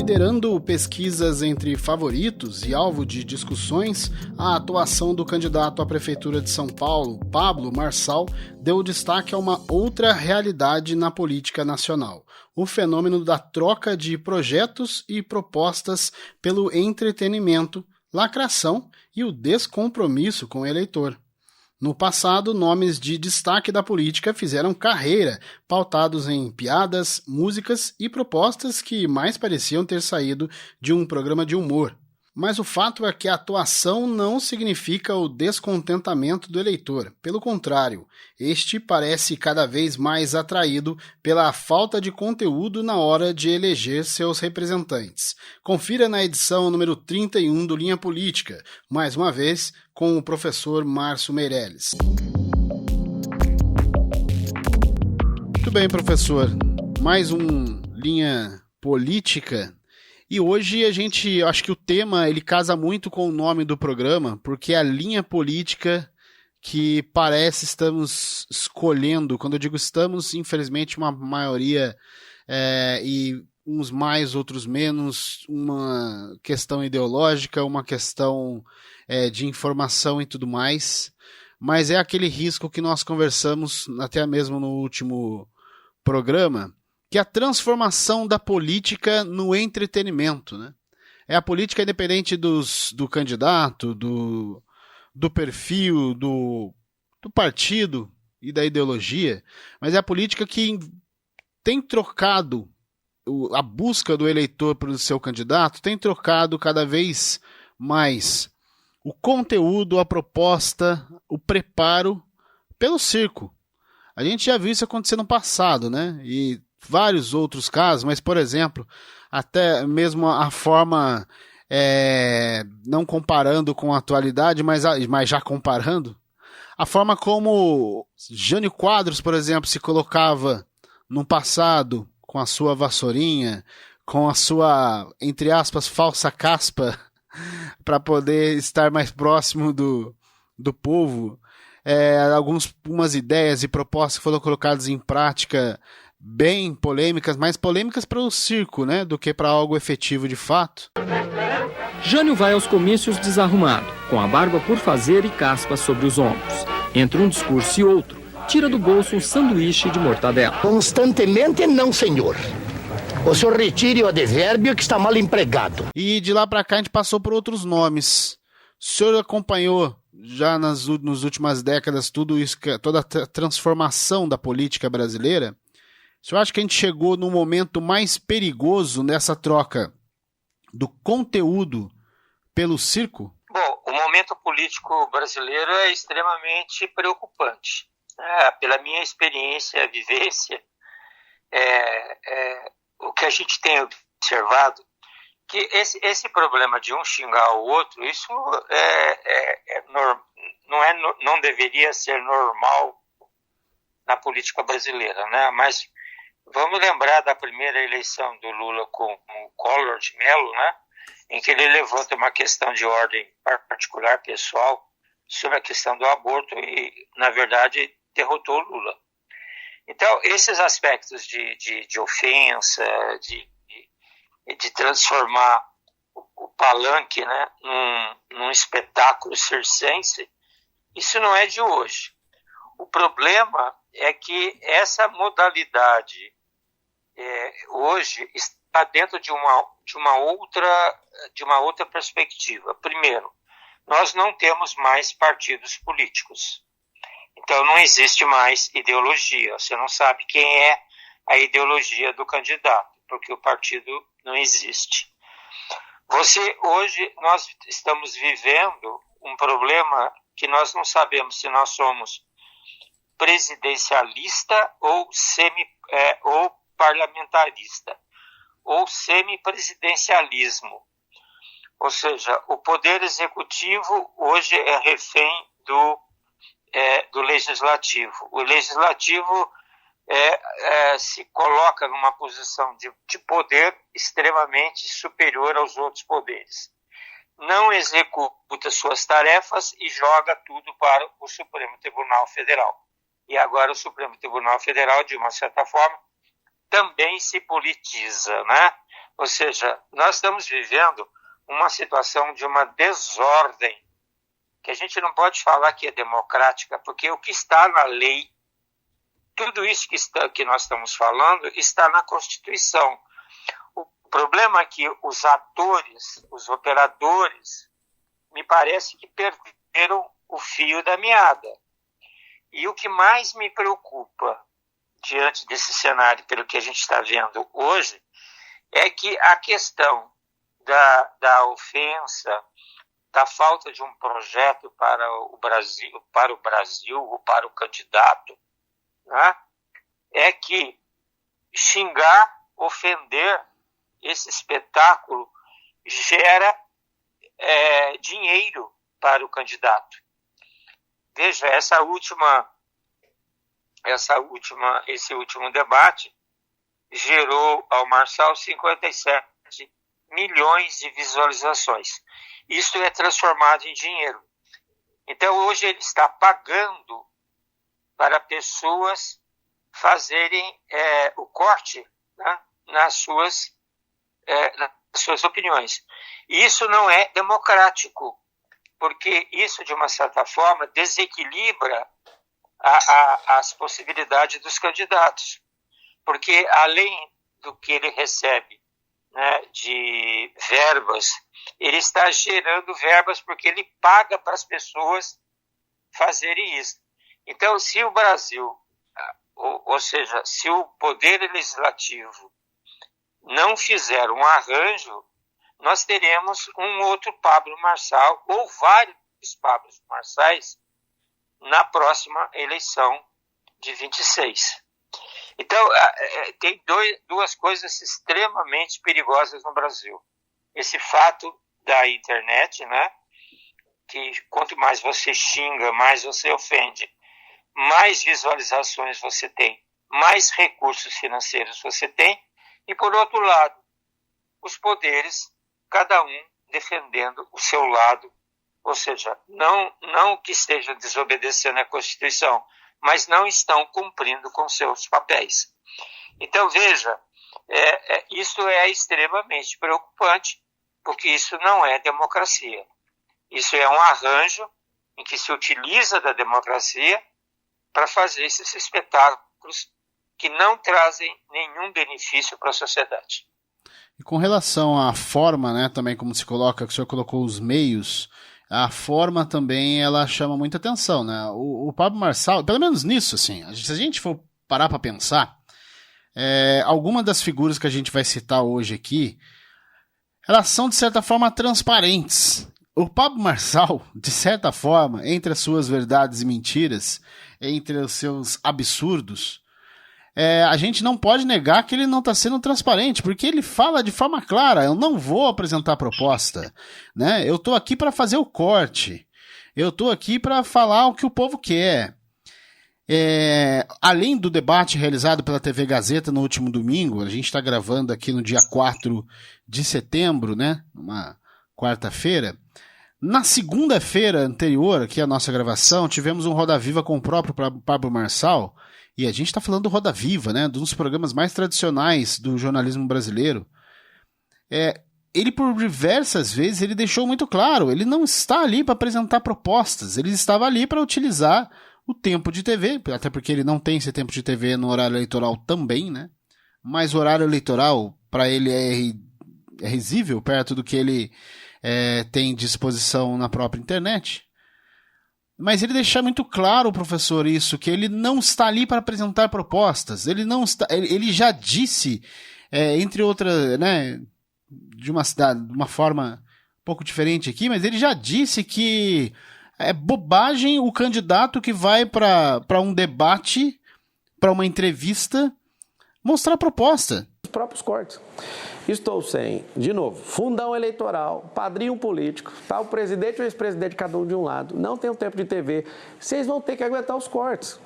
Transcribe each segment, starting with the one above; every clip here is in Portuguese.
Liderando pesquisas entre favoritos e alvo de discussões, a atuação do candidato à Prefeitura de São Paulo, Pablo Marçal, deu destaque a uma outra realidade na política nacional: o fenômeno da troca de projetos e propostas pelo entretenimento, lacração e o descompromisso com o eleitor. No passado, nomes de destaque da política fizeram carreira, pautados em piadas, músicas e propostas que mais pareciam ter saído de um programa de humor. Mas o fato é que a atuação não significa o descontentamento do eleitor. Pelo contrário, este parece cada vez mais atraído pela falta de conteúdo na hora de eleger seus representantes. Confira na edição número 31 do Linha Política, mais uma vez com o professor Márcio Meirelles. Muito bem, professor. Mais um Linha Política. E hoje acho que o tema ele casa muito com o nome do programa, porque é a linha política que parece estamos escolhendo. Quando eu digo estamos, infelizmente uma maioria, e uns mais, outros menos, uma questão ideológica, uma questão de informação e tudo mais. Mas é aquele risco que nós conversamos até mesmo no último programa, que é a transformação da política no entretenimento, né? É a política independente do candidato, do perfil, do partido e da ideologia, mas é a política que tem trocado a busca do eleitor pelo seu candidato, tem trocado cada vez mais o conteúdo, a proposta, o preparo pelo circo. A gente já viu isso acontecer no passado, né? E vários outros casos, mas, por exemplo, até mesmo a forma, não comparando com a atualidade, mas já comparando, a forma como Jânio Quadros, por exemplo, se colocava no passado com a sua vassourinha, com a sua, entre aspas, falsa caspa, para poder estar mais próximo do povo. Algumas ideias e propostas foram colocadas em prática bem polêmicas, mais polêmicas para o circo, né, do que para algo efetivo de fato. Jânio vai aos comícios desarrumado, com a barba por fazer e caspa sobre os ombros. Entre um discurso e outro, tira do bolso um sanduíche de mortadela. Constantemente não, senhor. O senhor retire o advérbio que está mal empregado. E de lá para cá a gente passou por outros nomes. O senhor acompanhou já nas últimas décadas tudo isso, toda a transformação da política brasileira? O senhor acha que a gente chegou no momento mais perigoso nessa troca do conteúdo pelo circo? Bom, o momento político brasileiro é extremamente preocupante. Pela minha experiência, vivência, o que a gente tem observado, que esse problema de um xingar o outro, isso não deveria ser normal na política brasileira, né? Mas vamos lembrar da primeira eleição do Lula com o Collor de Mello, né? Em que ele levanta uma questão de ordem particular, pessoal, sobre a questão do aborto e, na verdade, derrotou o Lula. Então, esses aspectos de ofensa, de transformar o palanque, né, num espetáculo circense, isso não é de hoje. O problema é que essa modalidade hoje está dentro de uma outra perspectiva. Primeiro, nós não temos mais partidos políticos. Então não existe mais ideologia. Você não sabe quem é a ideologia do candidato, porque o partido não existe. Hoje nós estamos vivendo um problema que nós não sabemos se nós somos presidencialista ou ou parlamentarista, ou semipresidencialismo. Ou seja, o poder executivo hoje é refém do legislativo. O legislativo se coloca numa posição de poder extremamente superior aos outros poderes. Não executa suas tarefas e joga tudo para o Supremo Tribunal Federal. E agora o Supremo Tribunal Federal, de uma certa forma, também se politiza, né? Ou seja, nós estamos vivendo uma situação de uma desordem, que a gente não pode falar que é democrática, porque o que está na lei, tudo isso que nós estamos falando, está na Constituição. O problema é que os atores, os operadores, me parece que perderam o fio da meada. E o que mais me preocupa diante desse cenário, pelo que a gente está vendo hoje, é que a questão da ofensa, da falta de um projeto para o Brasil ou para o candidato, né, é que xingar, ofender esse espetáculo gera dinheiro para o candidato. Veja, esse último debate gerou ao Marçal 57 milhões de visualizações. Isso é transformado em dinheiro. Então, hoje ele está pagando para pessoas fazerem o corte, né, nas suas opiniões. E isso não é democrático, porque isso, de uma certa forma, desequilibra as possibilidades dos candidatos. Porque, além do que ele recebe, né, de verbas, ele está gerando verbas porque ele paga para as pessoas fazerem isso. Então, se o Brasil, ou seja, se o Poder Legislativo não fizer um arranjo, nós teremos um outro Pablo Marçal ou vários Pablos Marçais na próxima eleição de 26. Então, tem duas coisas extremamente perigosas no Brasil. Esse fato da internet, né, que quanto mais você xinga, mais você ofende, mais visualizações você tem, mais recursos financeiros você tem, e, por outro lado, os poderes, cada um defendendo o seu lado, ou seja, não que estejam desobedecendo a Constituição, mas não estão cumprindo com seus papéis. Então, veja, isso é extremamente preocupante, porque isso não é democracia. Isso é um arranjo em que se utiliza da democracia para fazer esses espetáculos que não trazem nenhum benefício para a sociedade. E com relação à forma, né, também como se coloca, que o senhor colocou os meios, a forma também ela chama muita atenção, né? O Pablo Marçal, pelo menos nisso, assim, se a gente for parar para pensar, algumas das figuras que a gente vai citar hoje aqui, elas são de certa forma transparentes. O Pablo Marçal, de certa forma, entre as suas verdades e mentiras, entre os seus absurdos, a gente não pode negar que ele não está sendo transparente, porque ele fala de forma clara: eu não vou apresentar proposta, né? Eu estou aqui para fazer o corte, eu estou aqui para falar o que o povo quer. Além do debate realizado pela TV Gazeta no último domingo, a gente está gravando aqui no dia 4 de setembro, né? Uma quarta-feira. Na segunda-feira anterior, aqui à nossa gravação, tivemos um Roda Viva com o próprio Pablo Marçal. E a gente está falando do Roda Viva, né, um dos programas mais tradicionais do jornalismo brasileiro. Ele, por diversas vezes, ele deixou muito claro, ele não está ali para apresentar propostas, ele estava ali para utilizar o tempo de TV, até porque ele não tem esse tempo de TV no horário eleitoral também, né? Mas o horário eleitoral, para ele, é risível perto do que ele tem disposição na própria internet. Mas ele deixa muito claro, professor, isso, que ele não está ali para apresentar propostas. Ele já disse, entre outras, né, de uma forma um pouco diferente aqui, mas ele já disse que é bobagem o candidato que vai para um debate, para uma entrevista, mostrar proposta. Os próprios cortes. Estou sem, de novo, fundão eleitoral, padrinho político, tá o presidente e o ex-presidente, cada um de um lado, não tem o tempo de TV, vocês vão ter que aguentar os cortes.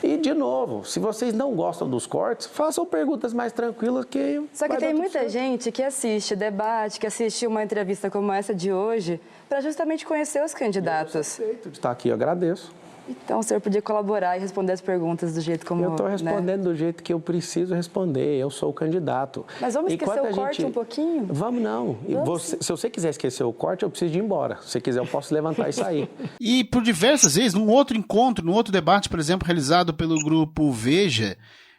E, de novo, se vocês não gostam dos cortes, façam perguntas mais tranquilas que... Só que tem muita gente que assiste debate, que assiste uma entrevista como essa de hoje, para justamente conhecer os candidatos. Eu aceito de estar aqui, eu agradeço. Então, o senhor podia colaborar e responder as perguntas do jeito como... Eu estou respondendo do jeito que eu preciso responder, eu sou o candidato. Mas vamos esquecer o corte um pouquinho? Vamos não. Se você quiser esquecer o corte, eu preciso de ir embora. Se você quiser, eu posso levantar e sair. E por diversas vezes, num outro encontro, num outro debate, por exemplo, realizado pelo grupo Veja,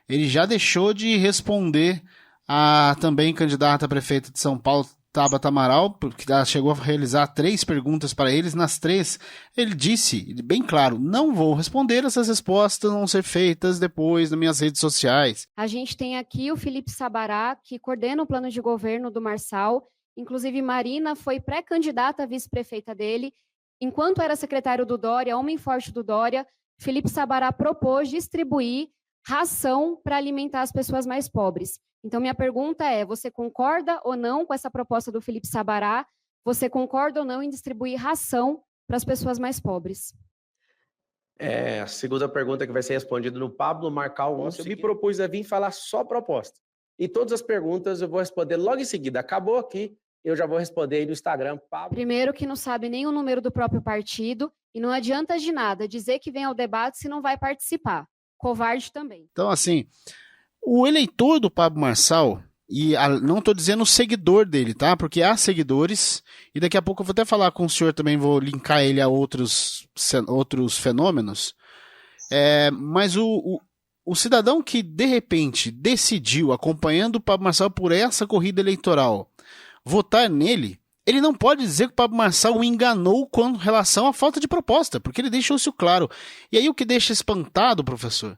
ele já deixou de responder a também candidata a prefeita de São Paulo, Tabata Amaral, porque ela chegou a realizar 3 perguntas para eles. Nas 3, ele disse, bem claro, não vou responder, essas respostas vão ser feitas depois nas minhas redes sociais. A gente tem aqui o Felipe Sabará, que coordena o plano de governo do Marçal. Inclusive, Marina foi pré-candidata a vice-prefeita dele. Enquanto era secretário do Dória, homem forte do Dória, Felipe Sabará propôs distribuir ração para alimentar as pessoas mais pobres. Então, minha pergunta é, você concorda ou não com essa proposta do Felipe Sabará? Você concorda ou não em distribuir ração para as pessoas mais pobres? A segunda pergunta que vai ser respondida no Pablo Marcal 11. Eu me propus a vir falar só proposta. E todas as perguntas eu vou responder logo em seguida. Acabou aqui, eu já vou responder aí no Instagram. Pablo. Primeiro que não sabe nem o número do próprio partido e não adianta de nada dizer que vem ao debate se não vai participar. Covarde também. Então, assim, o eleitor do Pablo Marçal, e não estou dizendo o seguidor dele, tá? Porque há seguidores, e daqui a pouco eu vou até falar com o senhor também, vou linkar ele a outros fenômenos. Mas o cidadão que, de repente, decidiu, acompanhando o Pablo Marçal por essa corrida eleitoral, votar nele, ele não pode dizer que o Pablo Marçal o enganou com relação à falta de proposta, porque ele deixou isso claro. E aí o que deixa espantado, professor,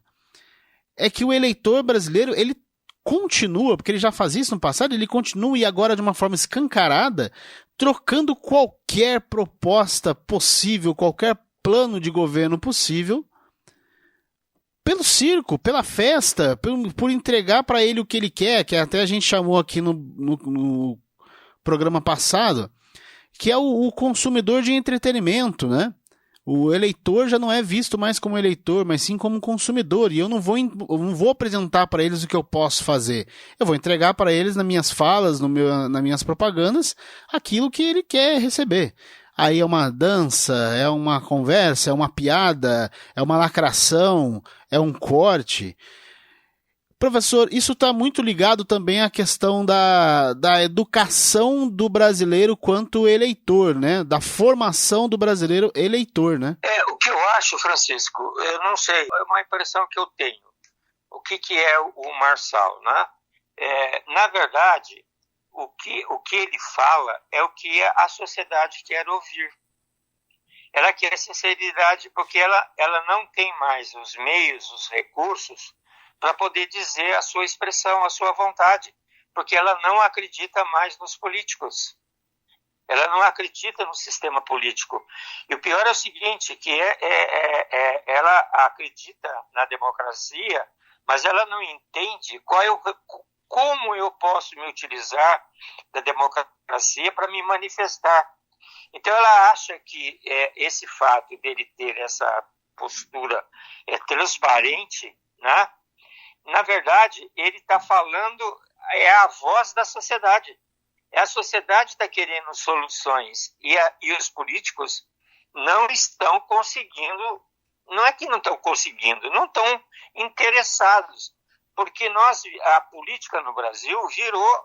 é que o eleitor brasileiro, ele continua, porque ele já fazia isso no passado, ele continua e agora de uma forma escancarada, trocando qualquer proposta possível, qualquer plano de governo possível, pelo circo, pela festa, por entregar para ele o que ele quer, que até a gente chamou aqui no programa passado, que é o consumidor de entretenimento, né? O eleitor já não é visto mais como eleitor, mas sim como consumidor. E eu não vou apresentar para eles o que eu posso fazer. Eu vou entregar para eles nas minhas falas, nas minhas propagandas, aquilo que ele quer receber. Aí é uma dança, é uma conversa, é uma piada, é uma lacração, é um corte. Professor, isso está muito ligado também à questão da educação do brasileiro quanto eleitor, né? Da formação do brasileiro eleitor, né? O que eu acho, Francisco, eu não sei, é uma impressão que eu tenho. O que é o Marçal, né? Na verdade, o que ele fala é o que a sociedade quer ouvir. Ela quer sinceridade porque ela não tem mais os meios, os recursos para poder dizer a sua expressão, a sua vontade, porque ela não acredita mais nos políticos. Ela não acredita no sistema político. E o pior é o seguinte, que ela acredita na democracia, mas ela não entende como eu posso me utilizar da democracia para me manifestar. Então ela acha que esse fato dele ter essa postura transparente, né? Na verdade, ele está falando, é a voz da sociedade. A sociedade está querendo soluções e os políticos não estão conseguindo, não é que não estão conseguindo, não estão interessados, porque a política no Brasil virou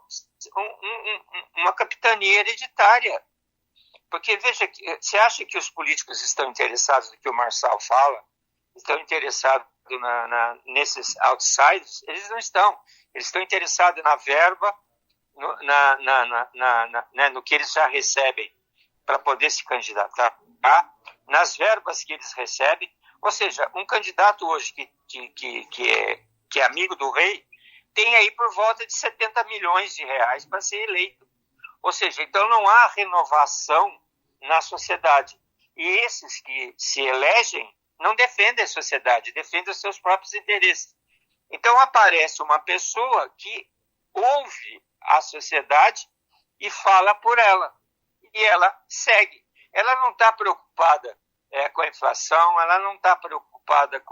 uma capitania hereditária. Porque, veja, você acha que os políticos estão interessados no que o Marçal fala? Estão interessados nesses outsiders? Eles não estão. Eles estão interessados na verba, no que eles já recebem para poder se candidatar, tá? Nas verbas que eles recebem. Ou seja, um candidato hoje que é amigo do rei tem aí por volta de 70 milhões de reais para ser eleito. Ou seja, então não há renovação na sociedade. E esses que se elegem não defendem a sociedade, defendem os seus próprios interesses. Então aparece uma pessoa que ouve a sociedade e fala por ela. E ela segue. Ela não está preocupada com a inflação, ela não está preocupada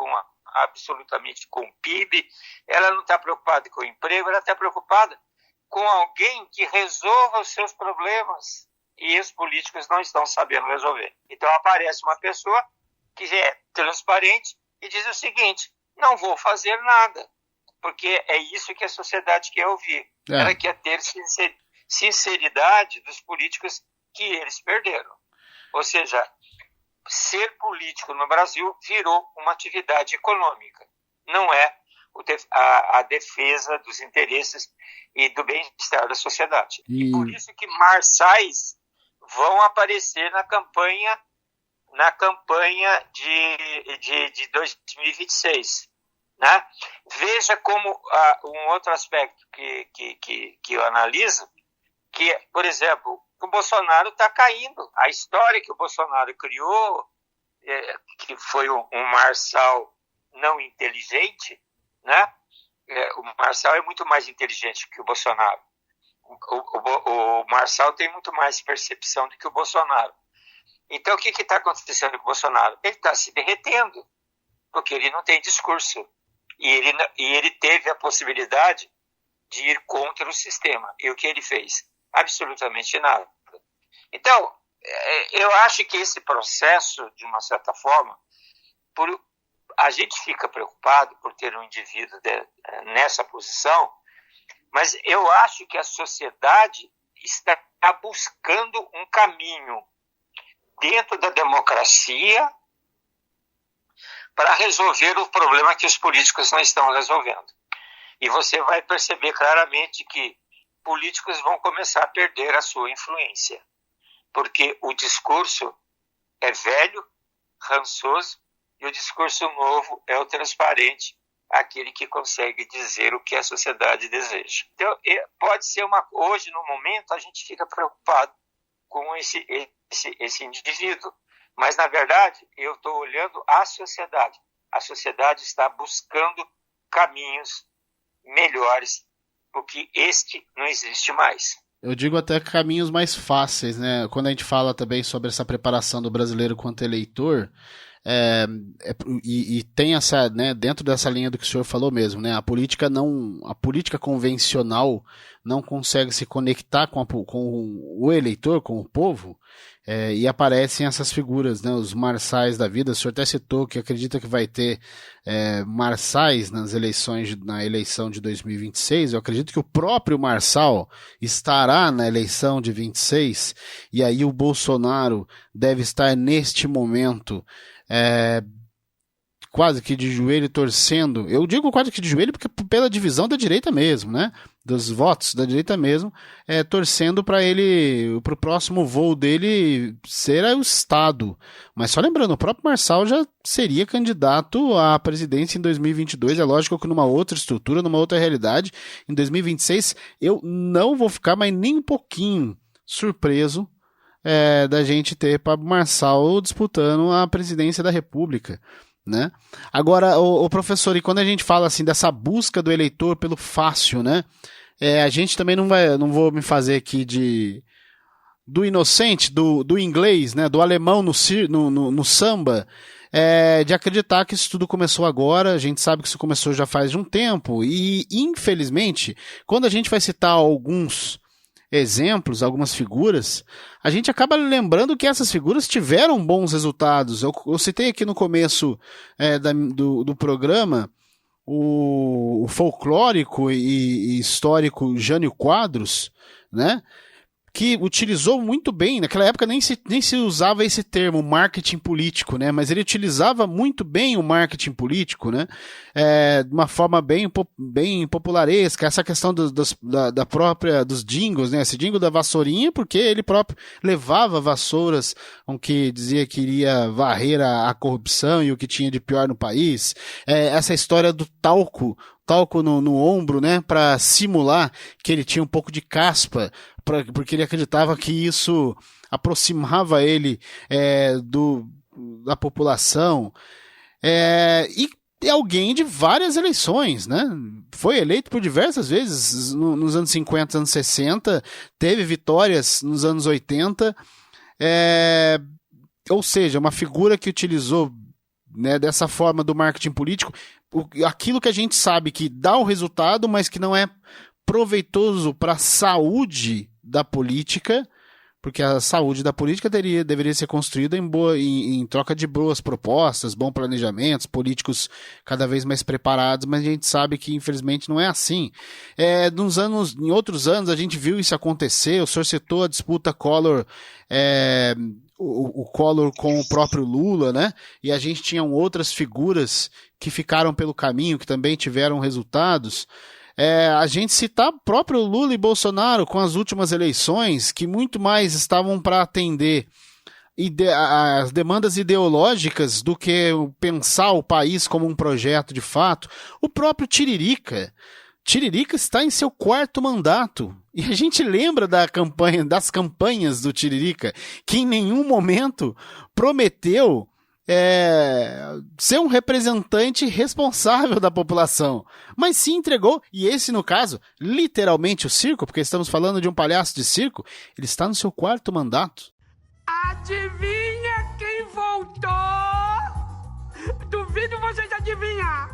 absolutamente com o PIB, ela não está preocupada com o emprego, ela está preocupada com alguém que resolva os seus problemas. E os políticos não estão sabendo resolver. Então aparece uma pessoa que é transparente e diz o seguinte: não vou fazer nada, porque é isso que a sociedade quer ouvir. Ela quer ter sinceridade dos políticos que eles perderam. Ou seja, ser político no Brasil virou uma atividade econômica, não é a defesa dos interesses e do bem-estar da sociedade. E por isso que marçais vão aparecer na campanha de 2026. Né? Veja como um outro aspecto que eu analiso, que, por exemplo, o Bolsonaro está caindo. A história que o Bolsonaro criou, que foi um marçal não inteligente, né? O marçal é muito mais inteligente que o Bolsonaro. O marçal tem muito mais percepção do que o Bolsonaro. Então, o que está acontecendo com o Bolsonaro? Ele está se derretendo, porque ele não tem discurso. E ele teve a possibilidade de ir contra o sistema. E o que ele fez? Absolutamente nada. Então, eu acho que esse processo, de uma certa forma, a gente fica preocupado por ter um indivíduo nessa posição, mas eu acho que a sociedade está buscando um caminho dentro da democracia para resolver o problema que os políticos não estão resolvendo. E você vai perceber claramente que políticos vão começar a perder a sua influência, porque o discurso é velho, rançoso, e o discurso novo é o transparente, aquele que consegue dizer o que a sociedade deseja. Então, pode ser hoje, no momento, a gente fica preocupado com esse indivíduo, mas, na verdade, eu estou olhando a sociedade. A sociedade está buscando caminhos melhores, porque este não existe mais. Eu digo até caminhos mais fáceis, né? Quando a gente fala também sobre essa preparação do brasileiro quanto eleitor, e tem essa, né, dentro dessa linha do que o senhor falou mesmo, né? A política convencional não consegue se conectar com o eleitor, com o povo. E aparecem essas figuras, né, os marçais da vida. O senhor até citou que acredita que vai ter marçais na eleição de 2026. Eu acredito que o próprio marçal estará na eleição de 26, e aí o Bolsonaro deve estar neste momento quase que de joelho torcendo. Eu digo quase que de joelho porque pela divisão da direita mesmo, né? Dos votos da direita mesmo, torcendo para o próximo voo dele ser o Estado. Mas só lembrando, o próprio Marçal já seria candidato à presidência em 2022, é lógico que numa outra estrutura, numa outra realidade. Em 2026 eu não vou ficar mais nem um pouquinho surpreso da gente ter Pablo Marçal disputando a presidência da República, né? Agora, o professor, e quando a gente fala assim dessa busca do eleitor pelo fácil, né? A gente também não vou me fazer aqui do inocente, do inglês, né? Do alemão no samba, de acreditar que isso tudo começou agora. A gente sabe que isso começou já faz um tempo, e infelizmente, quando a gente vai citar alguns exemplos, algumas figuras, a gente acaba lembrando que essas figuras tiveram bons resultados. Eu citei aqui no começo do programa o folclórico e histórico Jânio Quadros, né? Que utilizou muito bem, naquela época nem se usava esse termo marketing político, né? Mas ele utilizava muito bem o marketing político, né? De uma forma bem popularesca, essa questão da própria, dos jingles, né? Esse jingle da vassourinha, porque ele próprio levava vassouras com que dizia que iria varrer a corrupção e o que tinha de pior no país. Essa história do talco no ombro, né? Para simular que ele tinha um pouco de caspa, porque ele acreditava que isso aproximava ele da população. E alguém de várias eleições, né? Foi eleito por diversas vezes nos anos 50, anos 60, teve vitórias nos anos 80, ou seja, uma figura que utilizou, né, dessa forma do marketing político, aquilo que a gente sabe que dá o resultado, mas que não é proveitoso para a saúde da política, porque a saúde da política deveria ser construída em troca de boas propostas, bons planejamentos, políticos cada vez mais preparados, mas a gente sabe que infelizmente não é assim. Em outros anos a gente viu isso acontecer, o senhor citou a disputa Collor, o Collor com o próprio Lula, né? E a gente tinha outras figuras que ficaram pelo caminho, que também tiveram resultados. A gente citar próprio Lula e Bolsonaro com as últimas eleições, que muito mais estavam para atender as demandas ideológicas do que pensar o país como um projeto de fato. O próprio Tiririca está em seu 4º mandato. E a gente lembra das campanhas do Tiririca, que em nenhum momento prometeu ser um representante responsável da população, mas se entregou, e esse no caso, literalmente o circo, porque estamos falando de um palhaço de circo, ele está no seu 4º mandato. Adivinha quem voltou? Duvido vocês adivinhar.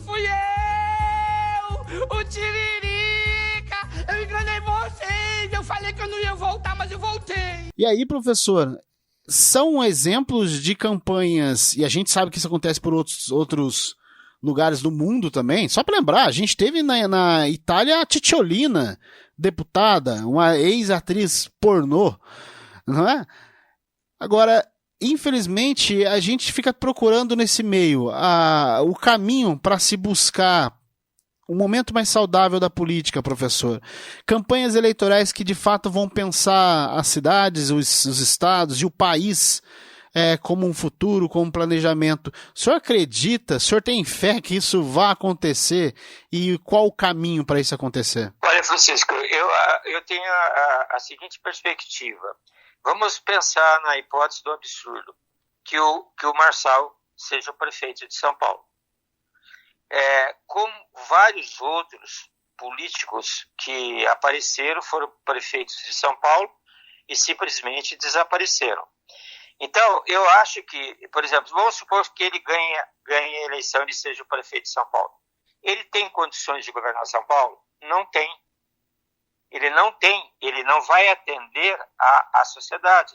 Fui eu, o Tiririca, eu enganei vocês, eu falei que eu não ia voltar, mas eu voltei. E aí, professor, são exemplos de campanhas, e a gente sabe que isso acontece por outros lugares do mundo também. Só para lembrar, a gente teve na Itália a Cicciolina, deputada, uma ex-atriz pornô, não é? Agora, infelizmente, a gente fica procurando nesse meio o caminho para se buscar um momento mais saudável da política, professor. Campanhas eleitorais que de fato vão pensar as cidades, os estados e o país como um futuro, como um planejamento. O senhor acredita, o senhor tem fé que isso vai acontecer? E qual o caminho para isso acontecer? Olha, Francisco, eu tenho a seguinte perspectiva. Vamos pensar na hipótese do absurdo, que o Marçal seja o prefeito de São Paulo. Como vários outros políticos que apareceram, foram prefeitos de São Paulo e simplesmente desapareceram. Então, eu acho que, por exemplo, vamos supor que ele ganhe a eleição e seja o prefeito de São Paulo. Ele tem condições de governar São Paulo? Não tem. Ele não vai atender à sociedade,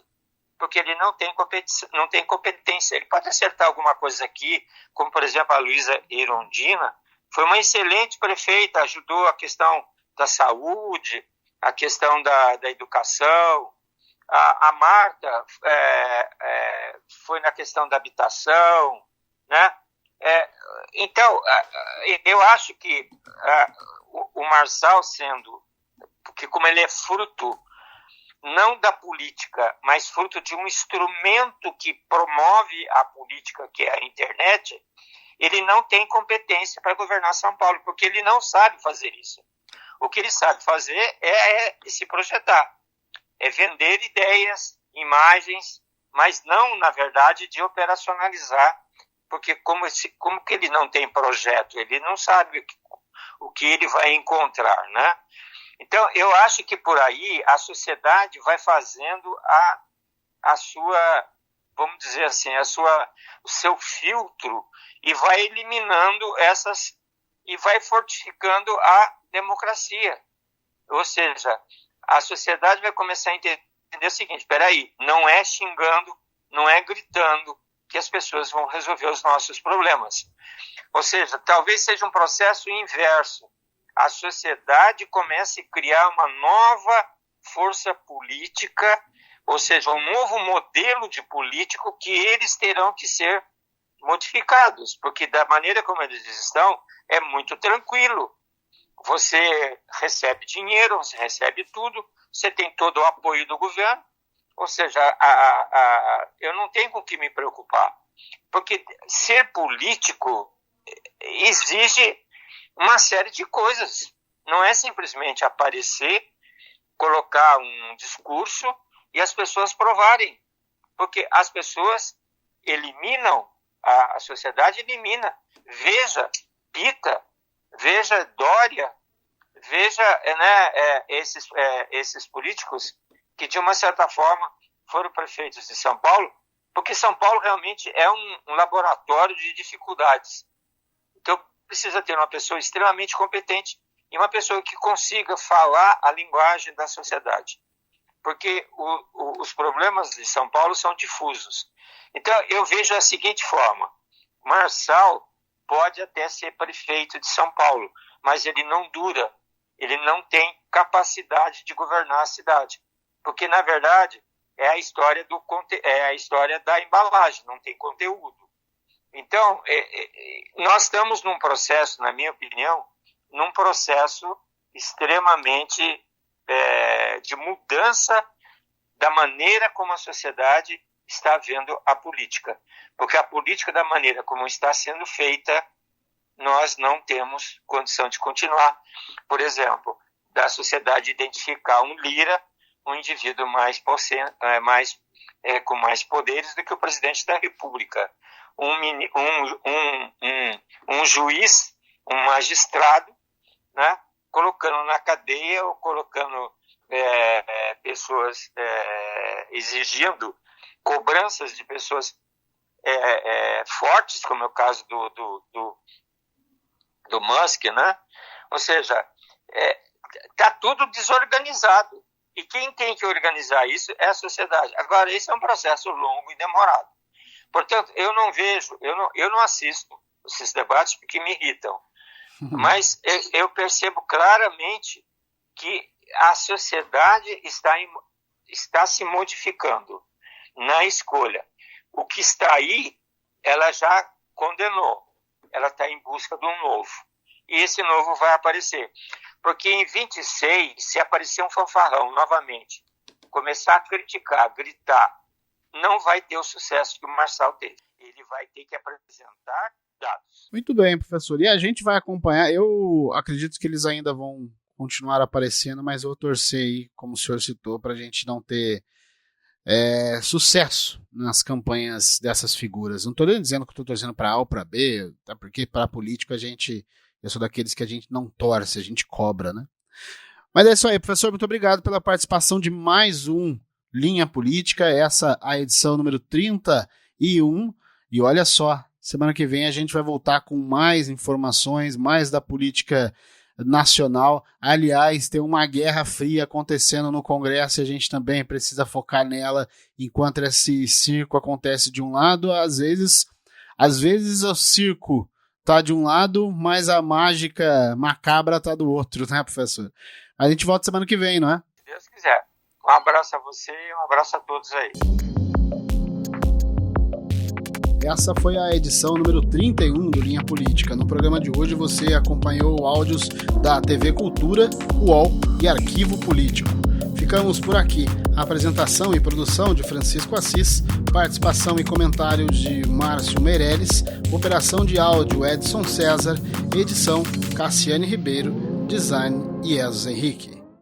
porque ele não tem competência. Ele pode acertar alguma coisa aqui, como, por exemplo, a Luísa Erundina, foi uma excelente prefeita, ajudou a questão da saúde, a questão da educação. A Marta foi na questão da habitação, né? Então, eu acho que o Marçal porque como ele é fruto não da política, mas fruto de um instrumento que promove a política, que é a internet, ele não tem competência para governar São Paulo, porque ele não sabe fazer isso. O que ele sabe fazer é se projetar, é vender ideias, imagens, mas não, na verdade, de operacionalizar, porque como que ele não tem projeto, ele não sabe o que ele vai encontrar, né? Então, eu acho que por aí a sociedade vai fazendo a sua, vamos dizer assim, o seu filtro e vai eliminando e vai fortificando a democracia. Ou seja, a sociedade vai começar a entender o seguinte: espera aí, não é xingando, não é gritando que as pessoas vão resolver os nossos problemas. Ou seja, talvez seja um processo inverso. A sociedade começa a criar uma nova força política, ou seja, um novo modelo de político que eles terão que ser modificados, porque da maneira como eles estão, é muito tranquilo. Você recebe dinheiro, você recebe tudo, você tem todo o apoio do governo, ou seja, eu não tenho com o que me preocupar, porque ser político exige uma série de coisas. Não é simplesmente aparecer, colocar um discurso e as pessoas provarem. Porque as pessoas eliminam, a sociedade elimina. Veja Pita, veja Dória, veja esses políticos que, de uma certa forma, foram prefeitos de São Paulo, porque São Paulo realmente é um laboratório de dificuldades. Então, precisa ter uma pessoa extremamente competente e uma pessoa que consiga falar a linguagem da sociedade. porque os problemas de São Paulo são difusos. Então, eu vejo da seguinte forma: Marçal pode até ser prefeito de São Paulo, mas ele não dura, ele não tem capacidade de governar a cidade, porque, na verdade, é a história da embalagem, não tem conteúdo. Então, nós estamos num processo, na minha opinião, num processo extremamente de mudança da maneira como a sociedade está vendo a política. Porque a política, da maneira como está sendo feita, nós não temos condição de continuar. Por exemplo, da sociedade identificar um Lira, um indivíduo com mais poderes do que o presidente da República. Um juiz, um magistrado, né, colocando na cadeia ou colocando pessoas, exigindo cobranças de pessoas fortes, como é o caso do Musk, né? Ou seja, está tudo desorganizado. E quem tem que organizar isso é a sociedade. Agora, esse é um processo longo e demorado. Portanto, eu não assisto esses debates porque me irritam. Mas eu percebo claramente que a sociedade está se modificando na escolha. O que está aí, ela já condenou. Ela está em busca de um novo. E esse novo vai aparecer. Porque em 26, se aparecer um fanfarrão novamente, começar a criticar, gritar, não vai ter o sucesso que o Marçal teve. Ele vai ter que apresentar dados. Muito bem, professor. E a gente vai acompanhar. Eu acredito que eles ainda vão continuar aparecendo, mas eu vou torcer aí, como o senhor citou, para a gente não ter sucesso nas campanhas dessas figuras. Não estou nem dizendo que estou torcendo para A ou para B, tá? Porque para político eu sou daqueles que a gente não torce, a gente cobra, né? Mas é isso aí, professor, muito obrigado pela participação de mais um Linha Política, essa a edição número 31, e olha só, semana que vem a gente vai voltar com mais informações, mais da política nacional. Aliás, tem uma guerra fria acontecendo no Congresso e a gente também precisa focar nela, enquanto esse circo acontece de um lado, às vezes o circo tá de um lado, mas a mágica macabra tá do outro, né, professor? A gente volta semana que vem, não é? Se Deus quiser. Um abraço a você e um abraço a todos aí. Essa foi a edição número 31 do Linha Política. No programa de hoje você acompanhou áudios da TV Cultura, UOL e Arquivo Político. Ficamos por aqui. A apresentação e produção de Francisco Assis, participação e comentários de Márcio Meirelles, operação de áudio Edson César, edição Cassiane Ribeiro, design Iesus Henrique.